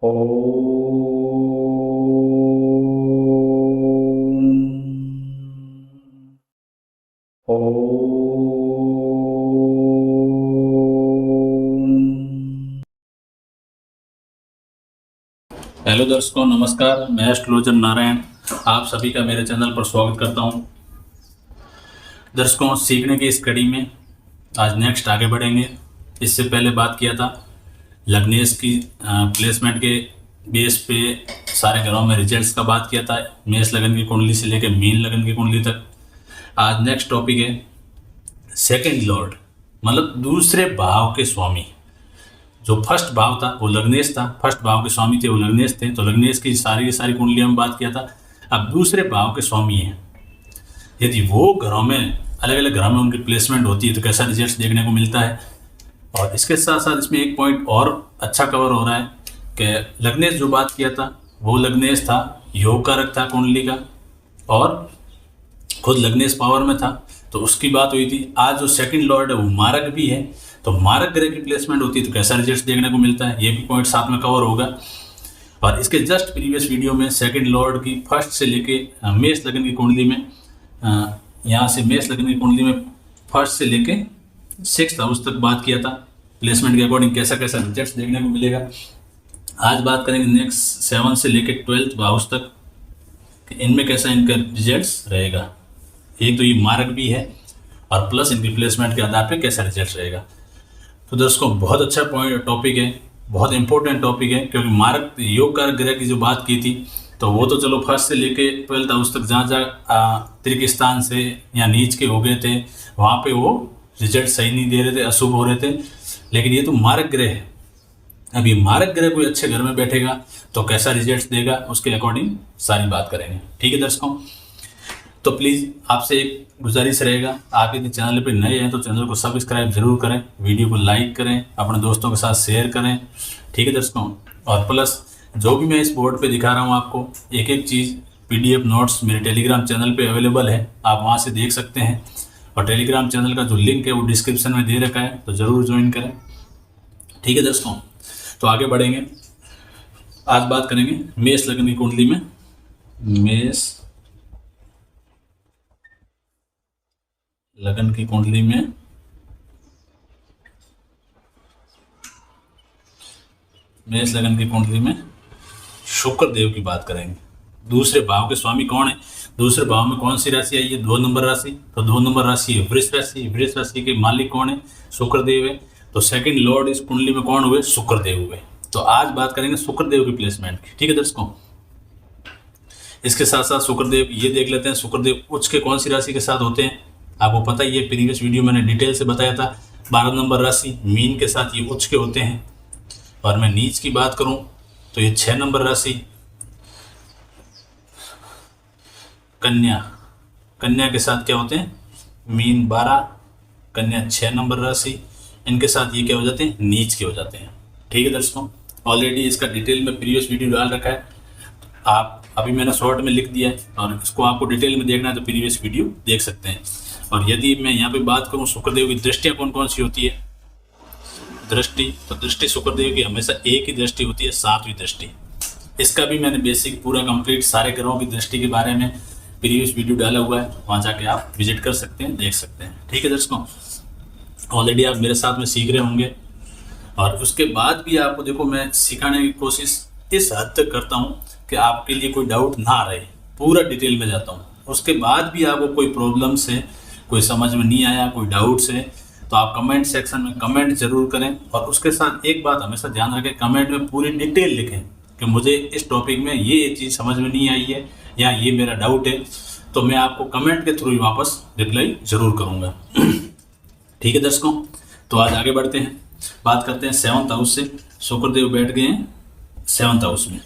Hello दर्शकों, नमस्कार। मैं एस्ट्रोलॉजर नारायण आप सभी का मेरे चैनल पर स्वागत करता हूं। दर्शकों, सीखने की इस कड़ी में आज नेक्स्ट आगे बढ़ेंगे। इससे पहले बात किया था लग्नेश की प्लेसमेंट के बेस पे सारे ग्रहों में रिजल्ट्स का बात किया था, मेष लगन की कुंडली से लेकर मीन लगन की कुंडली तक। आज नेक्स्ट टॉपिक है सेकंड लॉर्ड, मतलब दूसरे भाव के स्वामी। जो फर्स्ट भाव था वो लग्नेश था, फर्स्ट भाव के स्वामी थे वो लग्नेश थे, तो लग्नेश की सारी कुंडलियों में बात किया था। अब दूसरे भाव के स्वामी हैं, यदि वो घरों में अलग अलग घरों में उनकी प्लेसमेंट होती है तो कैसा रिजल्ट देखने को मिलता है। और इसके साथ साथ इसमें एक पॉइंट और अच्छा कवर हो रहा है कि लग्नेश जो बात किया था वो लग्नेश था योग कारक था कुंडली का, और खुद लग्नेश पावर में था, तो उसकी बात हुई थी। आज जो सेकंड लॉर्ड है वो मारक भी है, तो मारक ग्रह की प्लेसमेंट होती है तो कैसा रिजल्ट देखने को मिलता है, ये भी पॉइंट साथ में कवर होगा। और इसके जस्ट प्रीवियस वीडियो में सेकंड लॉर्ड की फर्स्ट से लेके मेष लगन की कुंडली में, यहाँ से मेष लगन की कुंडली में फर्स्ट से लेके 6th हाउस तक बात किया था, प्लेसमेंट के अकॉर्डिंग कैसा कैसा रिजल्ट देखने को मिलेगा। आज बात करेंगे नेक्स्ट 7 से लेके 12th हाउस तक, इनमें कैसा इनका रिजल्ट रहेगा। एक तो ये मारक भी है और प्लस इनकी प्लेसमेंट के आधार पर कैसा रिजल्ट रहेगा। तो दोस्तों, बहुत अच्छा पॉइंट टॉपिक है, बहुत इंपॉर्टेंट टॉपिक है, क्योंकि मारक योग कारक ग्रह की जो बात की थी तो वो तो चलो फर्स्ट से लेके 12th हाउस तक जहाँ जहाँ त्रिक स्थान से या नीच के हो गए थे वहाँ पे वो रिजल्ट सही नहीं दे रहे थे, अशुभ हो रहे थे। लेकिन ये तो मारक ग्रह है, अब ये मारक ग्रह कोई अच्छे घर में बैठेगा तो कैसा रिजल्ट देगा, उसके अकॉर्डिंग सारी बात करेंगे। ठीक है दर्शकों, तो प्लीज़ आपसे एक गुजारिश रहेगा, आप यदि चैनल पे नए हैं तो चैनल को सब्सक्राइब जरूर करें, वीडियो को लाइक करें, अपने दोस्तों के साथ शेयर करें। ठीक है दर्शकों, और प्लस जो भी मैं इस बोर्ड पे दिखा रहा हूँ आपको एक एक चीज़ PDF नोट्स मेरे टेलीग्राम चैनल पे अवेलेबल है, आप वहाँ से देख सकते हैं। और टेलीग्राम चैनल का जो लिंक है वो डिस्क्रिप्शन में दे रखा है, तो ज़रूर ज्वाइन करें। ठीक है दर्शकों, तो आगे बढ़ेंगे। आज बात करेंगे मेष लगन की कुंडली में, मेष लगन की कुंडली में मेष लगन की कुंडली में शुक्र देव की बात करेंगे। दूसरे भाव के स्वामी कौन है, दूसरे भाव में कौन सी राशि आई है, 2 नंबर राशि, तो 2 नंबर राशि है वृष राशि। वृष राशि के मालिक कौन है, शुक्र देव है। तो सेकंड लॉर्ड इस कुंडली में कौन हुए, शुक्र देव हुए। तो आज बात करेंगे शुक्र देव की प्लेसमेंट की। ठीक है दर्शकों, इसके साथ साथ शुक्र देव ये देख लेते हैं शुक्र देव उच्च के कौन सी राशि के साथ होते हैं। आपको पता ही है, प्रीवियस वीडियो मैंने डिटेल से बताया था। 12 नंबर राशि मीन के साथ ये उच्च के होते हैं। और मैं नीच की बात करूं तो ये 6 नंबर राशि कन्या, कन्या के साथ क्या होते हैं, मीन 12, कन्या 6 नंबर राशि, इनके साथ ये क्या हो जाते हैं, नीच के हो जाते हैं। ठीक है दर्शकों, ऑलरेडी इसका डिटेल में प्रीवियस वीडियो डाल रखा है, आप अभी मैंने शॉर्ट में लिख दिया है, और इसको आपको डिटेल में देखना है तो प्रीवियस वीडियो देख सकते हैं। और यदि मैं यहाँ पे बात करूँ शुक्रदेव की दृष्टियाँ कौन कौन सी होती है, दृष्टि, तो दृष्टि शुक्रदेव की हमेशा एक ही दृष्टि होती है, 7वीं दृष्टि। इसका भी मैंने बेसिक पूरा कंप्लीट सारे ग्रहों की दृष्टि के बारे में प्रीवियस वीडियो डाला हुआ है, वहाँ जाके आप विजिट कर सकते हैं, देख सकते हैं। ठीक है दर्शकों, ऑलरेडी आप मेरे साथ में सीख रहे होंगे, और उसके बाद भी आपको देखो मैं सिखाने की कोशिश इस हद तक करता हूँ कि आपके लिए कोई डाउट ना रहे, पूरा डिटेल में जाता हूँ। उसके बाद भी आपको कोई प्रॉब्लम से, कोई समझ में नहीं आया, कोई डाउट से, तो आप कमेंट सेक्शन में कमेंट जरूर करें। और उसके साथ एक बात हमेशा ध्यान रखें, कमेंट में पूरी डिटेल लिखें कि मुझे इस टॉपिक में ये चीज़ समझ में नहीं आई है या ये मेरा डाउट है, तो मैं आपको कमेंट के थ्रू ही वापस रिप्लाई जरूर करूँगा। ठीक है दर्शकों, तो आज आगे बढ़ते हैं, बात करते हैं 7th हाउस से। शुक्रदेव बैठ गए हैं 7th हाउस में,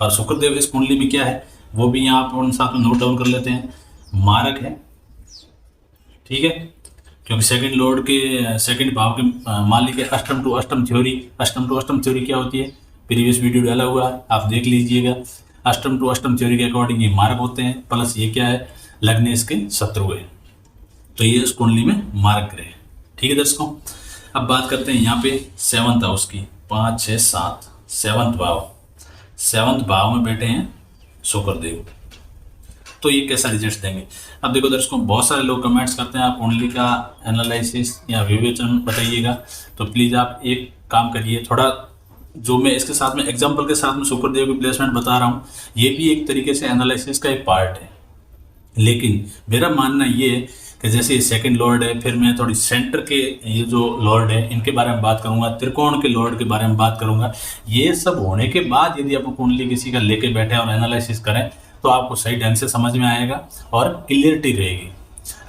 और शुक्रदेव इस कुंडली में क्या है वो भी यहाँ पर साथ में नोट डाउन कर लेते हैं, मारक है। ठीक है, क्योंकि सेकंड लॉर्ड के सेकंड भाव के मालिक है अष्टम टू अष्टम थ्योरी। अष्टम टू अष्टम थ्योरी क्या होती है, प्रीवियस वीडियो डाला हुआ है, आप देख लीजिएगा। अष्टम टू अष्टम थ्योरी के अकॉर्डिंग ये मारक होते हैं, प्लस ये क्या है, लग्नेश के शत्रु है, तो ये इस कुंडली में मारक ग्रह है। ठीक है दर्शकों, अब बात करते हैं यहाँ पे 7th हाउस की, 5, 6, 7 7th भाव। 7th भाव में बैठे हैं शुक्रदेव, तो ये कैसा रिजल्ट देंगे। अब देखो दर्शकों, बहुत सारे लोग कमेंट्स करते हैं आप कुंडली का एनालिसिस या विवेचन बताइएगा, तो प्लीज़ आप एक काम करिए, थोड़ा जो मैं इसके साथ में एग्जाम्पल के साथ में शुक्रदेव की प्लेसमेंट बता रहा हूँ, ये भी एक तरीके से एनालिसिस का एक पार्ट है। लेकिन मेरा मानना ये है कि जैसे ये सेकंड लॉर्ड है, फिर मैं थोड़ी सेंटर के ये जो लॉर्ड है इनके बारे में बात करूंगा, त्रिकोण के लॉर्ड के बारे में बात करूंगा। ये सब होने के बाद यदि आप कुंडली किसी का लेके बैठे और एनालिसिस करें तो आपको सही ढंग से समझ में आएगा और क्लियरिटी रहेगी।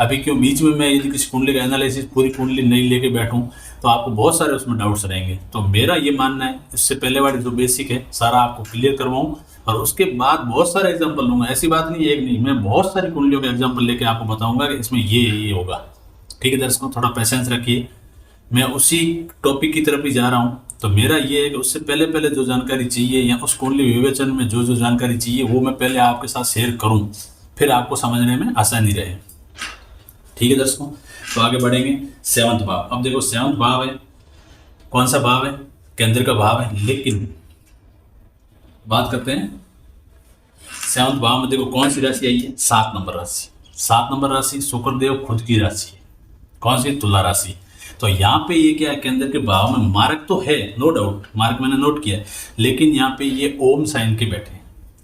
अभी क्यों बीच में मैं यदि किसी कुंडली का एनालिसिस पूरी कुंडली नहीं लेके बैठूं तो आपको बहुत सारे उसमें डाउट्स रहेंगे। तो मेरा ये मानना है इससे पहले वाली जो बेसिक है सारा आपको क्लियर करवाऊं और उसके बाद बहुत सारे एग्जाम्पल लूंगा। ऐसी बात नहीं, एक नहीं, मैं बहुत सारी कुंडलियों के एग्जाम्पल लेके आपको बताऊंगा कि इसमें ये होगा। ठीक है दर्शकों, थोड़ा पेशेंस रखिए, मैं उसी टॉपिक की तरफ ही जा रहा हूँ। तो मेरा ये है कि उससे पहले पहले जो जानकारी चाहिए या उस कुंडली विवेचन में जो जो जानकारी चाहिए वो मैं पहले आपके साथ शेयर करूँ, फिर आपको समझने में आसानी रहे। ठीक है दर्शकों, तो आगे बढ़ेंगे। 7th भाव, अब देखो 7th भाव है, कौन सा भाव है, केंद्र का भाव है। लेकिन बात करते हैं 7th भाव में, देखो कौन सी राशि आई है, 7 नंबर राशि। 7 नंबर राशि शुक्रदेव खुद की राशि है, कौन सी, तुला राशि। तो यहाँ पे ये क्या है, केंद्र के भाव में मार्क तो है, नो डाउट, मार्क मैंने नोट किया, लेकिन यहाँ पे ये ओम साइन के बैठे हैं।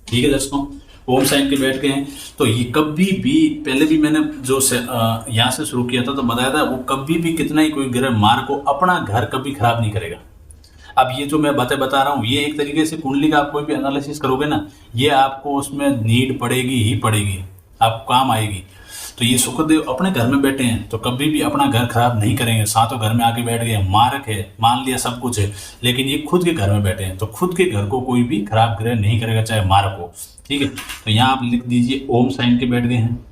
ठीक है दर्शकों, ओम साइन के बैठ गए हैं। तो ये कभी भी, पहले भी मैंने जो यहाँ से शुरू किया था तो बताया था, वो कभी भी कितना ही कोई ग्रह मार्क को अपना घर कभी खराब नहीं करेगा। अब ये जो मैं बातें बता रहा हूँ ये एक तरीके से कुंडली का आप कोई भी एनालिसिस करोगे ना, ये आपको उसमें नीड पड़ेगी ही पड़ेगी, आपको काम आएगी। तो ये शुक्रदेव अपने घर में बैठे हैं तो कभी भी अपना घर खराब नहीं करेंगे। सातों घर में आके बैठ गए, मार्क है, मान लिया सब कुछ है, लेकिन ये खुद के घर में बैठे हैं तो खुद के घर को कोई भी खराब ग्रह नहीं करेगा, चाहे मार्क हो। ठीक है, तो यहाँ आप लिख दीजिए ओम साइन के बैठ गए हैं,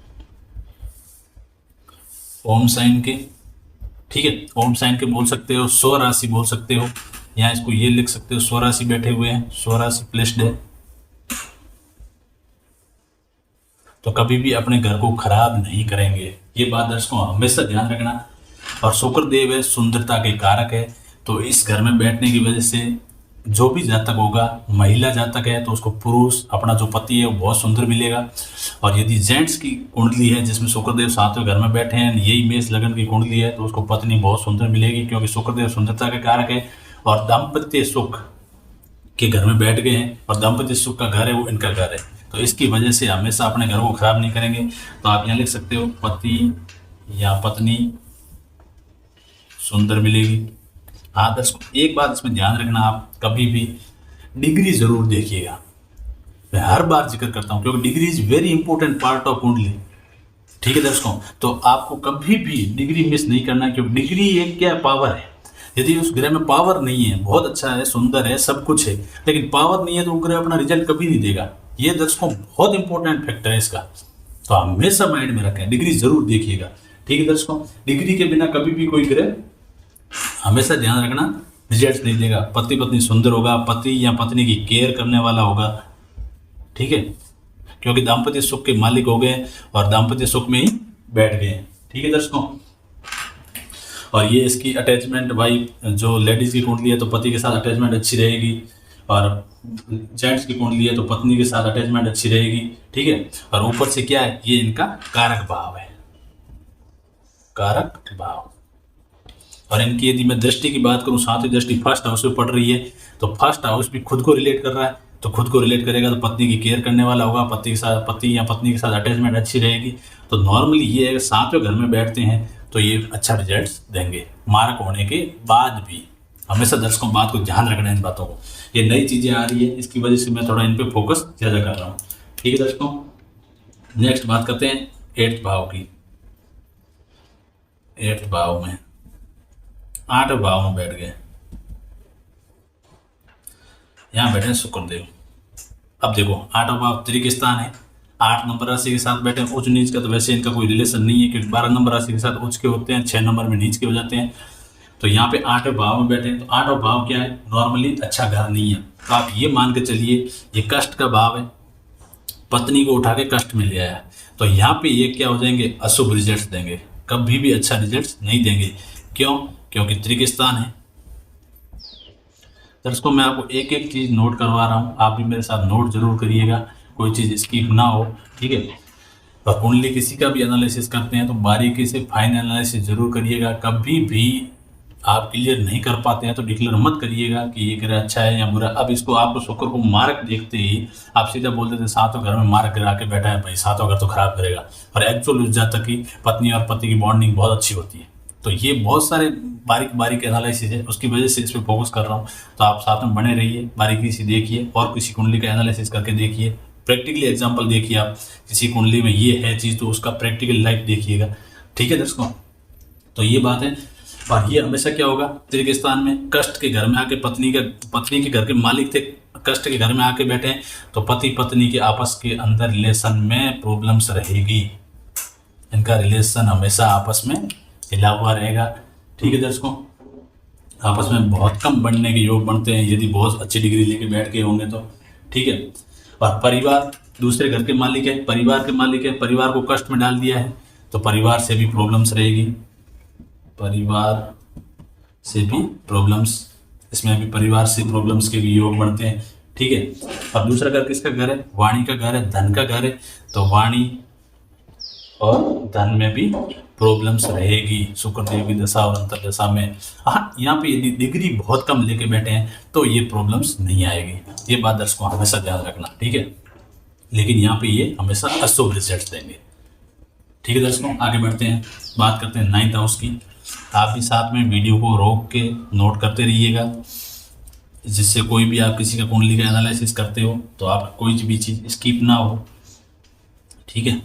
ओम साइन के। ठीक है, ओम साइन के बोल सकते हो, स्व राशि बोल सकते हो, यहाँ इसको ये लिख सकते हो, स्व राशि बैठे हुए हैं, स्व राशि प्लेस्ड है। तो कभी भी अपने घर को खराब नहीं करेंगे, ये बात दर्शकों हमेशा ध्यान रखना। और शुक्रदेव है सुंदरता के कारक है, तो इस घर में बैठने की वजह से जो भी जातक होगा, महिला जातक है तो उसको पुरुष, अपना जो पति है वो बहुत सुंदर मिलेगा। और यदि जेंट्स की कुंडली है जिसमें शुक्रदेव 7वें घर में बैठे हैं, यही मेष लगन की कुंडली है, तो उसको पत्नी बहुत सुंदर मिलेगी, क्योंकि शुक्रदेव सुंदरता के कारक है। और दाम्पत्य सुख के घर में बैठ गए हैं और दाम्पत्य सुख का घर है वो इनका घर है, तो इसकी वजह से हमेशा अपने घर को खराब नहीं करेंगे। तो आप यहाँ लिख सकते हो पति या पत्नी सुंदर मिलेगी। हाँ दर्शकों, एक बात इसमें ध्यान रखना, आप कभी भी डिग्री जरूर देखिएगा। मैं हर बार जिक्र करता हूँ क्योंकि degree is very important part of कुंडली। ठीक है दर्शकों, तो आपको कभी भी डिग्री मिस नहीं करना, क्योंकि डिग्री एक क्या पावर है। यदि उस ग्रह में पावर नहीं है, बहुत अच्छा है, सुंदर है, सब कुछ है, लेकिन पावर नहीं है तो वो ग्रह अपना रिजल्ट कभी नहीं देगा। ये दर्शकों बहुत इंपॉर्टेंट फैक्टर है इसका, तो हमेशा माइंड में रखें, डिग्री जरूर देखिएगा। ठीक है दर्शकों, डिग्री के बिना कभी भी कोई ग्रह, हमेशा ध्यान रखना, रिजल्ट नहीं देगा। पति पत्नी सुंदर होगा, पति या पत्नी की केयर करने वाला होगा। ठीक है, क्योंकि दाम्पत्य सुख के मालिक हो गए और दाम्पत्य सुख में ही बैठ गए। ठीक है दर्शकों, और ये इसकी अटैचमेंट, भाई जो लेडीज की कुंडली है तो पति के साथ अटैचमेंट अच्छी रहेगी, और जेंट्स की कुंडली है तो पत्नी के साथ अटैचमेंट अच्छी रहेगी। ठीक है, और ऊपर से क्या है, ये इनका कारक भाव है, कारक भाव। और इनकी यदि मैं दृष्टि की बात करूं, सातवीं दृष्टि फर्स्ट हाउस में पड़ रही है, तो फर्स्ट हाउस भी खुद को रिलेट कर रहा है, तो खुद को रिलेट करेगा तो पत्नी की केयर करने वाला होगा, पति के साथ, पति या पत्नी के साथ अटैचमेंट अच्छी रहेगी। तो नॉर्मली ये है, 7वें घर में बैठते हैं तो ये अच्छा रिजल्ट देंगे मार्क होने के बाद भी। हमेशा दर्शकों बात को ध्यान रखना है इन बातों को, ये नई चीज़ें आ रही है, इसकी वजह से मैं थोड़ा इन पे फोकस ज़्यादा कर रहा हूँ। ठीक है दर्शकों, नेक्स्ट बात करते हैं 8th भाव की। 8th भाव में, 8वें भाव में बैठ गए, यहाँ बैठे हैं शुक्रदेव। अब देखो 8वां भाव त्रिक स्थान है, 8 नंबर राशि के साथ बैठे हैं। उच्च नीच का तो वैसे इनका कोई रिलेशन नहीं है, क्योंकि 12 नंबर राशि के साथ उच्च के होते हैं, 6 नंबर में नीच के हो जाते हैं। तो यहाँ पे 8वें भाव में बैठे हैं, तो 8वां भाव क्या है, नॉर्मली अच्छा घर नहीं है। तो आप ये मान के चलिए ये कष्ट का भाव है, पत्नी को उठा के कष्ट में ले आया, तो यहाँ पे ये क्या हो जाएंगे, अशुभ रिजल्ट देंगे, कभी भी अच्छा रिजल्ट नहीं देंगे। क्यों, क्योंकि त्रिक स्थान है। दर्शकों मैं आपको एक एक चीज़ नोट करवा रहा हूँ, आप भी मेरे साथ नोट जरूर करिएगा, कोई चीज़ स्किप ना हो, ठीक है। और कुंडली किसी का भी एनालिसिस करते हैं तो बारीकी से फाइन एनालिसिस जरूर करिएगा। कभी भी आप क्लियर नहीं कर पाते हैं तो डिक्लेयर मत करिएगा कि ये ग्रह अच्छा है या बुरा। अब इसको आपको शुक्र को मार्क देखते ही आप सीधा बोल देते सातों घर में मार्क गिरा के बैठा है, भाई सातों घर तो खराब करेगा, और एक्चुअल उस जातक की पत्नी और पति की बॉन्डिंग बहुत अच्छी होती है। तो ये बहुत सारे बारीक बारीक एनालिसिस है, उसकी वजह से इस पर फोकस कर रहा हूँ। तो आप साथ में बने रहिए, बारीकी से देखिए और किसी कुंडली का एनालिसिस करके देखिए, प्रैक्टिकली एग्जांपल देखिए। आप किसी कुंडली में ये है चीज़ तो उसका प्रैक्टिकल लाइफ देखिएगा, ठीक है दर्शकों। तो ये बात है। और ये हमेशा क्या होगा, तृतीय स्थान में कष्ट के घर में आके पत्नी के घर के मालिक थे, कष्ट के घर में आके बैठे हैं, तो पति पत्नी के आपस के अंदर रिलेशन में प्रॉब्लम्स रहेगी। इनका रिलेशन हमेशा आपस में हिला हुआ रहेगा, ठीक है दर्शकों। आपस में बहुत कम बनने के योग बनते हैं यदि बहुत अच्छी डिग्री लेके बैठ गए होंगे तो, ठीक है। और परिवार दूसरे घर के मालिक है, परिवार के मालिक है, परिवार को कष्ट में डाल दिया है तो परिवार से भी प्रॉब्लम्स रहेगी, परिवार से भी प्रॉब्लम्स, इसमें भी परिवार से प्रॉब्लम्स के भी योग बनते हैं, ठीक है। और दूसरा घर किसका घर है, वाणी का घर है, धन का घर है, तो वाणी और धन में भी प्रॉब्लम्स रहेगी शुक्र देव की दशा और अंतर दशा में। हाँ, यहाँ पे यदि डिग्री बहुत कम लेके बैठे हैं तो ये प्रॉब्लम्स नहीं आएगी, ये बात दर्शकों हमेशा ध्यान रखना, ठीक है। लेकिन यहाँ पे ये हमेशा अशुभ रिजल्ट देंगे, ठीक है दर्शकों। आगे बढ़ते हैं, बात करते हैं 9th हाउस की। आप भी साथ में वीडियो को रोक के नोट करते रहिएगा, जिससे कोई भी आप किसी का कुंडली का एनालिसिस करते हो तो आप कोई भी चीज़ स्किप ना हो, ठीक है।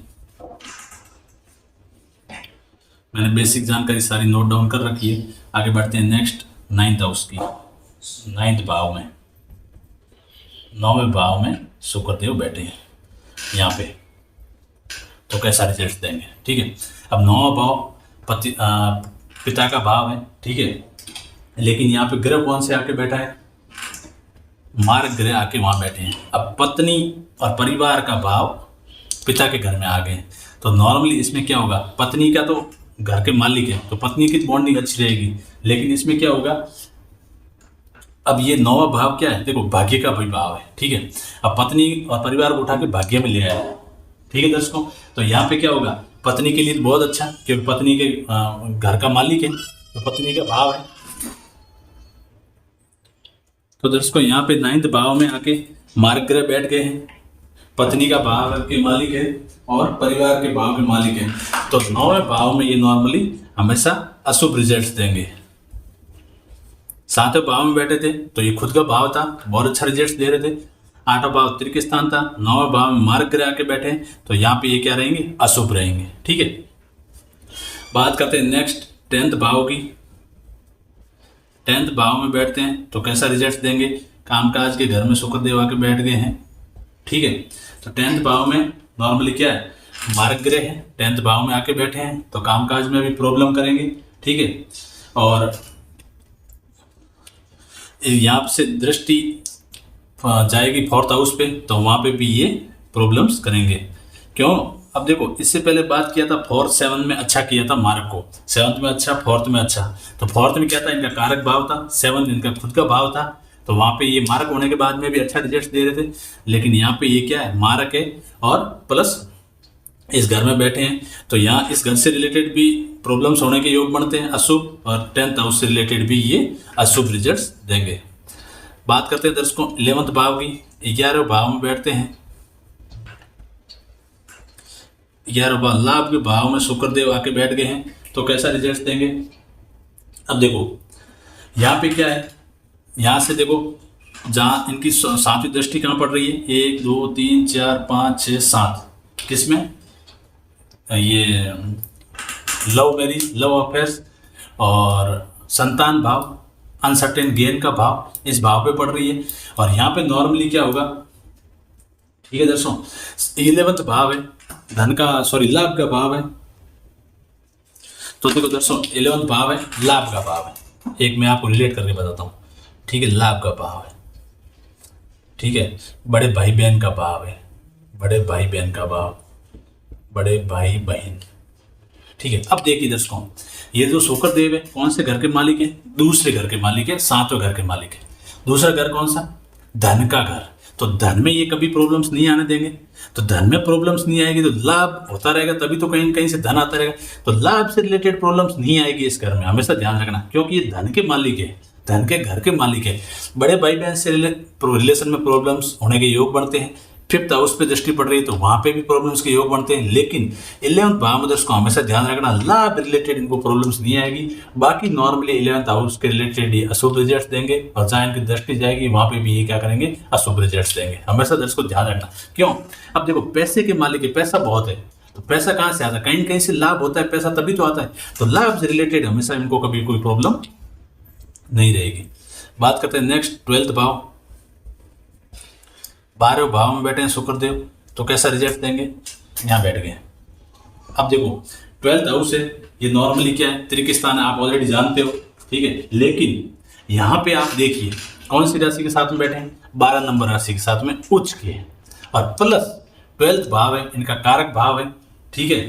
मैंने बेसिक जानकारी सारी नोट डाउन कर रखी है। आगे बढ़ते हैं नेक्स्ट 9th हाउस की। 9th भाव में, 9वें भाव में शुक्रदेव बैठे हैं यहाँ पे, तो कैसा रिजल्ट देंगे, ठीक है। अब 9वां भाव पिता का भाव है, ठीक है। लेकिन यहाँ पे ग्रह कौन से आके बैठा है, मार्ग ग्रह आके वहाँ बैठे हैं। अब पत्नी और परिवार का भाव पिता के घर में आ गए, तो नॉर्मली इसमें क्या होगा, पत्नी का तो घर के मालिक है तो पत्नी की बॉन्डिंग अच्छी रहेगी। लेकिन इसमें क्या होगा, अब ये 9वां भाव क्या है, देखो भाग्य का भी भाव है, ठीक है। अब पत्नी और परिवार को उठा के भाग्य में ले आया, ठीक है दर्शकों। तो यहाँ पे क्या होगा, पत्नी के लिए तो बहुत अच्छा, क्योंकि पत्नी के घर का मालिक है तो पत्नी का भाव है। तो दर्शकों यहाँ पे 9th भाव में आके मार्ग ग्रह बैठ गए हैं, पत्नी का भाव के मालिक है और परिवार के भाव के मालिक है। तो 9वें भाव में ये नॉर्मली हमेशा अशुभ रिजल्ट देंगे। 7वें भाव में बैठे थे तो ये खुद का भाव था, बहुत अच्छा रिजल्ट दे रहे थे। 8वां भाव तृतीय स्थान था, 9वें भाव में मार्ग ग्रह आके बैठे तो यहाँ पे ये क्या रहेंगे, अशुभ रहेंगे, ठीक है। बात करते हैं नेक्स्ट 10th भाव की। 10th भाव में बैठते हैं तो कैसा रिजल्ट देंगे, कामकाज के घर में शुक्रदेव आके बैठ गए हैं, ठीक है। तो 10th भाव में नॉर्मली क्या है, मार्ग ग्रह है, 10th भाव में आके बैठे हैं तो कामकाज में भी प्रॉब्लम करेंगे, ठीक है। और यहाँ से दृष्टि जाएगी 4th हाउस पे तो वहाँ पे भी ये प्रॉब्लम्स करेंगे। क्यों, अब देखो इससे पहले बात किया था 4th 7 में अच्छा किया था मार्ग को, 7th में अच्छा 4th में अच्छा। तो 4th में क्या था, इनका कारक भाव था, 7 इनका खुद का भाव था, तो वहाँ पे ये मार्क होने के बाद में भी अच्छा रिजल्ट दे रहे थे। लेकिन यहाँ पे ये क्या है, मार्क है और प्लस इस घर में बैठे हैं तो यहाँ इस घर से रिलेटेड भी प्रॉब्लम्स होने के योग बनते हैं अशुभ, और 10th हाउस से रिलेटेड भी ये अशुभ रिजल्ट्स देंगे। बात करते हैं दर्शकों 11th भाव की। 11वें भाव में बैठते हैं, 11वें भाव लाभ के भाव में शुक्रदेव आके बैठ गए हैं तो कैसा रिजल्ट देंगे। अब देखो यहाँ पे क्या है, यहाँ से देखो जहाँ इनकी 7वीं दृष्टि कहाँ पड़ रही है, 1 2 3 4 5 6 7, किसमें, ये लव मैरिज, लव अफेयर्स और संतान भाव, अनसर्टेन गेन का भाव, इस भाव पे पड़ रही है। और यहाँ पे नॉर्मली क्या होगा, ठीक है दर्शकों, 11th भाव है धन का, सॉरी लाभ का भाव है। तो देखो दर्शकों 11th भाव है, लाभ का भाव है। एक मैं आपको रिलेट करके बताता हूँ, ठीक है, लाभ का भाव है, ठीक है, बड़े भाई बहन का भाव है, बड़े भाई बहन का भाव, बड़े भाई बहन, ठीक है। अब देखिए दर्शकों, ये जो शुक्रदेव है कौन से घर के मालिक है, दूसरे घर के मालिक है, 7वें घर के मालिक है। दूसरा घर कौन सा, धन का घर, तो धन में ये कभी प्रॉब्लम्स नहीं आने देंगे। तो धन में प्रॉब्लम्स नहीं आएगी तो लाभ होता रहेगा, तभी तो कहीं कहीं से धन आता रहेगा। तो लाभ से रिलेटेड प्रॉब्लम्स नहीं आएगी इस घर में, हमेशा ध्यान रखना, क्योंकि ये धन के मालिक है, धन के घर के मालिक है। बड़े भाई बहन से रिलेशन में प्रॉब्लम्स होने के योग बनते हैं। 5th हाउस पे दृष्टि पड़ रही है तो वहां पे भी प्रॉब्लम्स के योग बनते हैं। लेकिन 11th भाव में दोस्तों हमेशा ध्यान रखना, लाभ रिलेटेड इनको प्रॉब्लम्स नहीं आएगी। बाकी नॉर्मली 11th हाउस के रिलेटेड ये अशुभ रिजल्ट देंगे, और जहाँ इनकी दृष्टि जाएगी वहां पे भी ये क्या करेंगे, अशुभ रिजल्ट देंगे। हमेशा दर्शकों ध्यान रखना, क्यों, अब देखो पैसे के मालिक है, पैसा बहुत है, तो पैसा कहाँ से आता है, कहीं कहीं से लाभ होता है, पैसा तभी तो आता है। तो लाभ से रिलेटेड हमेशा इनको कभी कोई प्रॉब्लम नहीं रहेगी। बात करते हैं नेक्स्ट 12th भाव। 12वें भाव में बैठे हैं शुक्रदेव, तो कैसा रिजल्ट देंगे, यहाँ बैठ गए। अब देखो 12th हाउस है, ये नॉर्मली क्या है, त्रिक स्थान है, आप ऑलरेडी जानते हो, ठीक है। लेकिन यहाँ पे आप देखिए कौन सी राशि के साथ में बैठे हैं, 12 नंबर राशि के साथ में उच्च के हैं, और प्लस 12th भाव है, इनका कारक भाव है, ठीक है।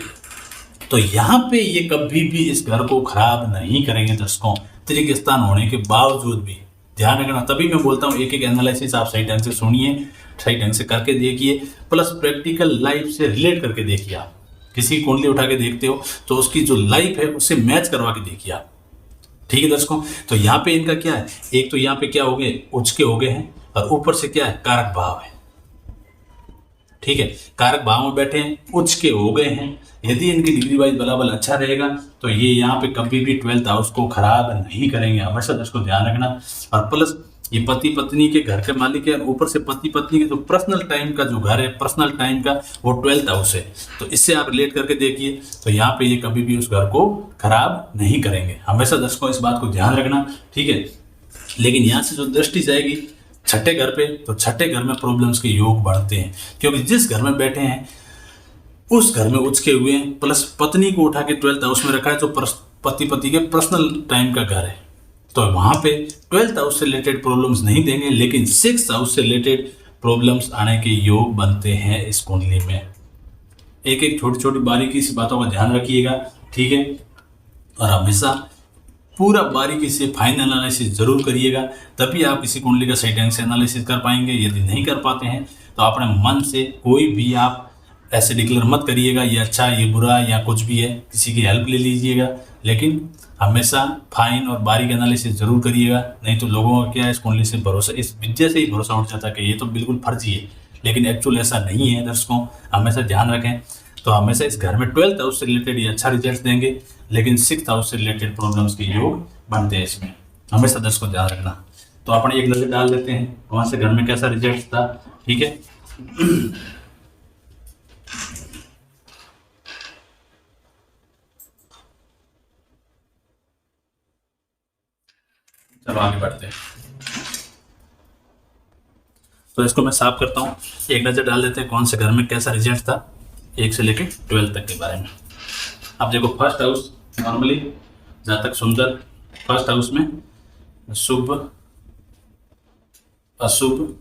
तो यहाँ पे ये कभी भी इस घर को खराब नहीं करेंगे दर्शकों, त्रिक स्थान होने के बावजूद भी। ध्यान रखना, तभी मैं बोलता हूँ एक एक एनालिसिस आप सही ढंग से सुनिए, सही ढंग से करके देखिए, प्लस प्रैक्टिकल लाइफ से रिलेट करके देखिए। आप किसी की कुंडली उठा के देखते हो तो उसकी जो लाइफ है उससे मैच करवा के देखिए आप, ठीक है दर्शकों। तो यहाँ पे इनका क्या है, एक तो यहाँ पे क्या हो गए, उच्च के हो गए हैं, और ऊपर से क्या है, कारक भाव है, ठीक है। कारक भाव में बैठे हैं, उच्च के हो गए हैं। यदि इनकी डिग्री वाइज बलाबल अच्छा रहेगा तो ये यहाँ पे कभी भी 12th हाउस को खराब नहीं करेंगे, हमेशा दर्शकों ध्यान रखना। और प्लस ये पति पत्नी के घर के मालिक है, और ऊपर से पति पत्नी के जो पर्सनल टाइम का जो घर है, पर्सनल टाइम का वो 12th हाउस है। तो इससे आप रिलेट करके देखिए, तो यहाँ पे ये कभी भी उस घर को खराब नहीं करेंगे, हमेशा दर्शकों इस बात को ध्यान रखना, ठीक है। लेकिन यहाँ से जो दृष्टि जाएगी छठे घर पे, तो छठे घर में प्रॉब्लम्स के योग बढ़ते हैं, क्योंकि जिस घर में बैठे हैं उस घर में उच्च के हुए हैं, प्लस पत्नी को उठा के 12th हाउस में रखा है, जो पति के पर्सनल टाइम का घर है। तो वहां पे 12th हाउस से रिलेटेड प्रॉब्लम्स नहीं देंगे, लेकिन 6th हाउस से रिलेटेड प्रॉब्लम्स आने के योग बनते हैं इस कुंडली में। एक एक छोटी छोटी बारीकी सी बातों का ध्यान रखिएगा, ठीक है। और हमेशा पूरा बारीकी से फाइनल एनालिसिस जरूर करिएगा, तभी आप किसी कुंडली का सही ढंग से एनालिसिस कर पाएंगे। यदि नहीं कर पाते हैं तो अपने मन से कोई भी आप ऐसे डिक्लेयर मत करिएगा, ये अच्छा ये बुरा या कुछ भी है, किसी की हेल्प ले लीजिएगा, लेकिन हमेशा फाइन और बारीक एनालिसिस जरूर करिएगा। नहीं तो लोगों का क्या है, इस कुंडली से भरोसा, इस विद्या से ही भरोसा उठ जाता है कि ये तो बिल्कुल फर्जी है, लेकिन एक्चुअल ऐसा नहीं है दर्शकों, हमेशा ध्यान रखें। तो हमेशा इस घर में 12th हाउस से रिलेटेड ये अच्छा रिजल्ट देंगे, लेकिन 6th हाउस से रिलेटेड प्रॉब्लम्स के योग बनते हैं इसमें, हमेशा दर्शकों ध्यान रखना। तो अपने एक नजर डाल लेते हैं वहां से घर में कैसा रिजल्ट था, ठीक है। चलो आगे बढ़ते हैं। तो इसको मैं साफ करता हूँ, एक नजर डाल लेते हैं कौन से घर में कैसा रिजल्ट था 1 से लेकर 12 तक के बारे में। अब देखो फर्स्ट हाउस नॉर्मली जहाँ तक सुंदर, फर्स्ट हाउस में शुभ अशुभ।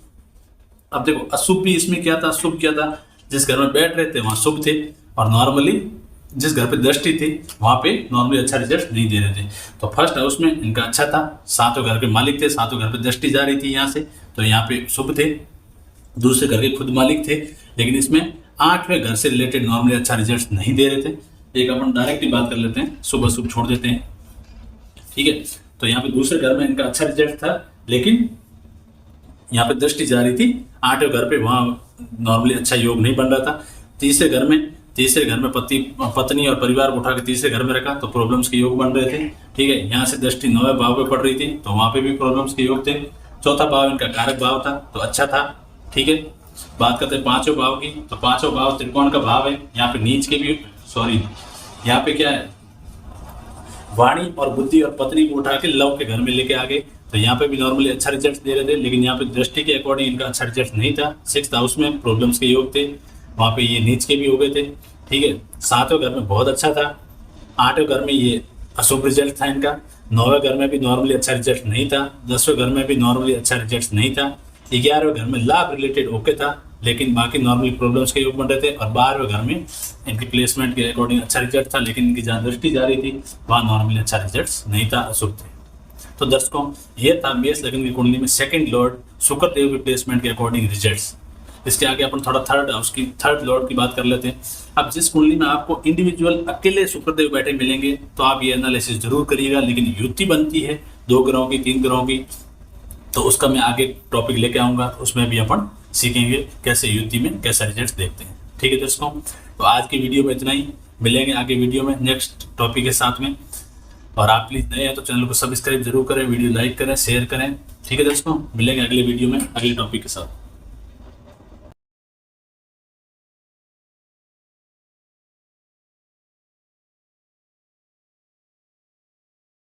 अब देखो अशुभ भी इसमें क्या था, शुभ क्या था, जिस घर में बैठ रहे थे वहाँ शुभ थे, और नॉर्मली जिस घर पे दृष्टि थी वहाँ पे नॉर्मली अच्छा रिजल्ट नहीं दे रहे थे। तो फर्स्ट हाउस में इनका अच्छा था, 7वें घर के मालिक थे, 7वें घर पे दृष्टि जा रही थी यहाँ से, तो यहाँ पे शुभ थे, दूसरे घर के खुद मालिक थे। लेकिन इसमें 8वें घर से रिलेटेड नॉर्मली अच्छा रिजल्ट नहीं दे रहे थे। एक अपन डायरेक्ट ही बात कर लेते हैं, शुभ अशुभ छोड़ देते हैं, ठीक है। तो यहाँ पे दूसरे घर में इनका अच्छा रिजल्ट था, लेकिन यहाँ पे दृष्टि जा रही थी 8वें घर पे, वहाँ नॉर्मली अच्छा योग नहीं बन रहा था। तीसरे घर में पत्नी और परिवार को उठा के तीसरे घर में रखा, तो प्रॉब्लम्स के योग बन रहे थे, ठीक है। यहाँ से दृष्टि 9वें भाव पे पड़ रही थी, तो वहाँ पे भी प्रॉब्लम्स के योग थे। चौथा भाव इनका कारक भाव था, तो अच्छा था, ठीक है। बात करते हैं 5वें भाव की, तो 5वां भाव त्रिकोण का भाव है। यहाँ पे नीच के भी यहाँ पे क्या है, वाणी और बुद्धि और पत्नी को उठा के लव के घर में लेके आ गए, तो यहाँ पे भी नॉर्मली अच्छा रिजल्ट दे रहे थे, लेकिन यहाँ पे दृष्टि के अकॉर्डिंग इनका अच्छा रिजल्ट नहीं था। 6th हाउस में प्रॉब्लम्स के योग थे, वहाँ पे ये नीच के भी हो गए थे, ठीक है। 7वें घर में बहुत अच्छा था, 8वें घर में ये अशुभ रिजल्ट था इनका, 9वें घर में भी नॉर्मली अच्छा रिजल्ट नहीं था, 10वें घर में भी नॉर्मली अच्छा रिजल्ट नहीं था, 11वें घर में लाभ रिलेटेड ओके था, लेकिन बाकी नॉर्मली प्रॉब्लम्स के योग बन रहे थे, और 12वें घर में इनकी प्लेसमेंट के अकॉर्डिंग अच्छा रिजल्ट था, लेकिन इनकी जहाँ दृष्टि जा रही थी वहाँ नॉर्मली अच्छा रिजल्ट नहीं था, अशुभ थे, तो दर्शकों, ये था मेष लग्न की कुंडली में सेकंड लॉर्ड शुक्र देव की प्लेसमेंट के अकॉर्डिंग रिजल्ट्स। इसके आगे अपन थोड़ा थर्ड लॉर्ड की बात कर लेते हैं। अब जिस कुंडली में आपको इंडिविजुअल अकेले शुक्रदेव बैठे मिलेंगे तो आप ये एनालिसिस जरूर करिएगा, लेकिन युति बनती है 2 ग्रहों की 3 ग्रहों की, तो उसका मैं आगे टॉपिक लेके आऊंगा, उसमें भी अपन सीखेंगे कैसे युति में कैसा रिजल्ट देखते हैं। ठीक है दोस्तों, तो आज की वीडियो में इतना ही, मिलेंगे आगे वीडियो में नेक्स्ट टॉपिक के साथ में। और आप प्लीज नए हैं तो चैनल को सब्सक्राइब जरूर करें, वीडियो लाइक करें, शेयर करें। ठीक है दोस्तों, मिलेंगे अगले वीडियो में अगले टॉपिक के साथ।